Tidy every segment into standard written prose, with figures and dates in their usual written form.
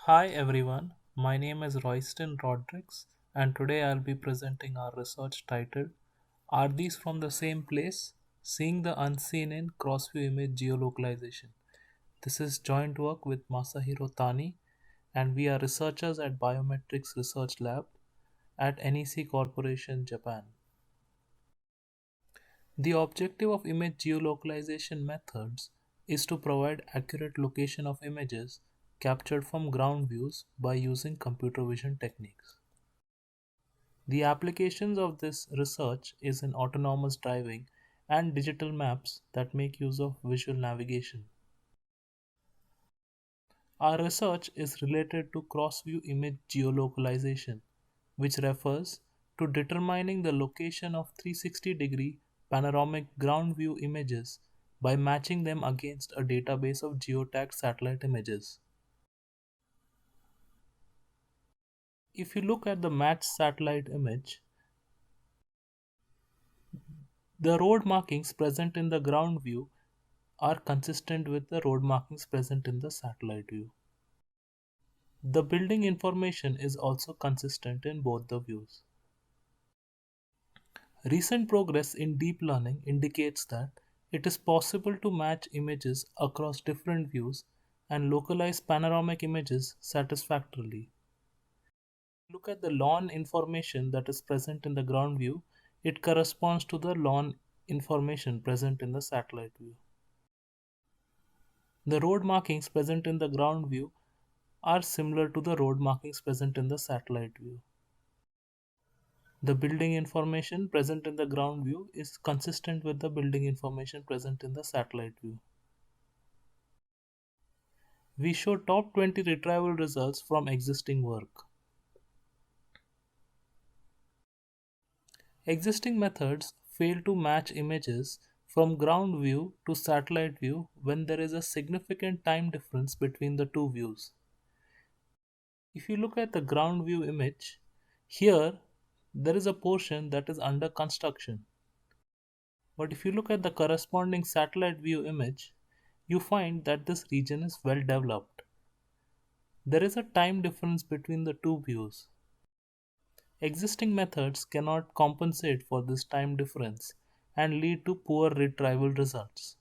Hi everyone, my name is Royston Rodrigues and today I'll be presenting our research titled Are These From the Same Place? Seeing the Unseen in Crossview Image Geolocalization. This is joint work with Masahiro Tani and we are researchers at Biometrics Research Lab at NEC Corporation, Japan. The objective of image geolocalization methods is to provide accurate location of images captured from ground views by using computer vision techniques. The applications of this research is in autonomous driving and digital maps that make use of visual navigation. Our research is related to cross-view image geolocalization, which refers to determining the location of 360-degree panoramic ground view images by matching them against a database of geotagged satellite images. If you look at the matched satellite image, the road markings present in the ground view are consistent with the road markings present in the satellite view. The building information is also consistent in both the views. Recent progress in deep learning indicates that it is possible to match images across different views and localize panoramic images satisfactorily. Look at the lawn information that is present in the ground view, it corresponds to the lawn information present in the satellite view. The road markings present in the ground view are similar to the road markings present in the satellite view. The building information present in the ground view is consistent with the building information present in the satellite view. We show top 20 retrieval results from existing work. Existing methods fail to match images from ground view to satellite view when there is a significant time difference between the two views. If you look at the ground view image, here there is a portion that is under construction. But if you look at the corresponding satellite view image, you find that this region is well developed. There is a time difference between the two views. Existing methods cannot compensate for this time difference and lead to poor retrieval results.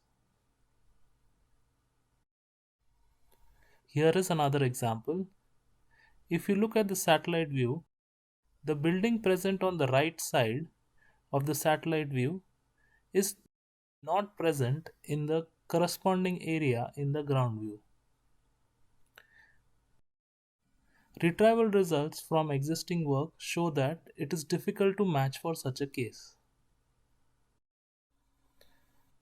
Here is another example. If you look at the satellite view, the building present on the right side of the satellite view is not present in the corresponding area in the ground view. Retrieval results from existing work show that it is difficult to match for such a case.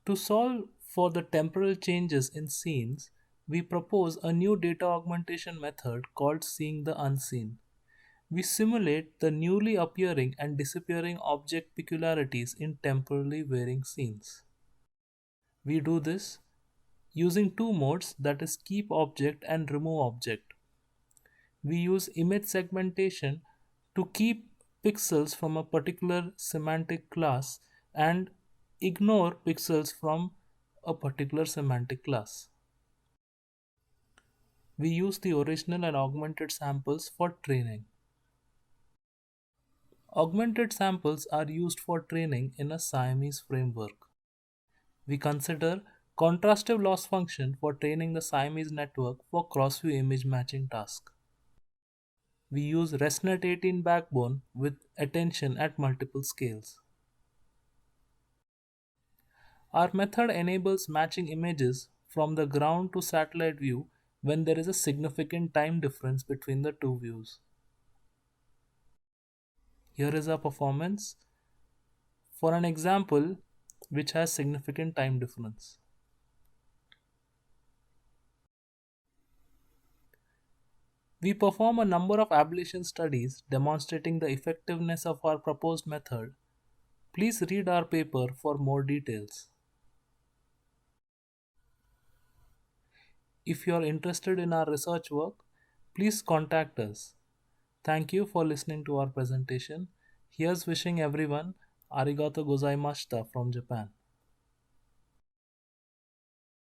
To solve for the temporal changes in scenes, we propose a new data augmentation method called Seeing the Unseen. We simulate the newly appearing and disappearing object peculiarities in temporally varying scenes. We do this using two modes, that is keep object and remove object. We use image segmentation to keep pixels from a particular semantic class and ignore pixels from a particular semantic class. We use the original and augmented samples for training. Augmented samples are used for training in a Siamese framework. We consider contrastive loss function for training the Siamese network for crossview image matching task. We use ResNet 18 backbone with attention at multiple scales. Our method enables matching images from the ground to satellite view when there is a significant time difference between the two views. Here is our performance for an example which has significant time difference. We perform a number of ablation studies demonstrating the effectiveness of our proposed method. Please read our paper for more details. If you are interested in our research work, please contact us. Thank you for listening to our presentation. Here's wishing everyone arigato gozaimashita from Japan.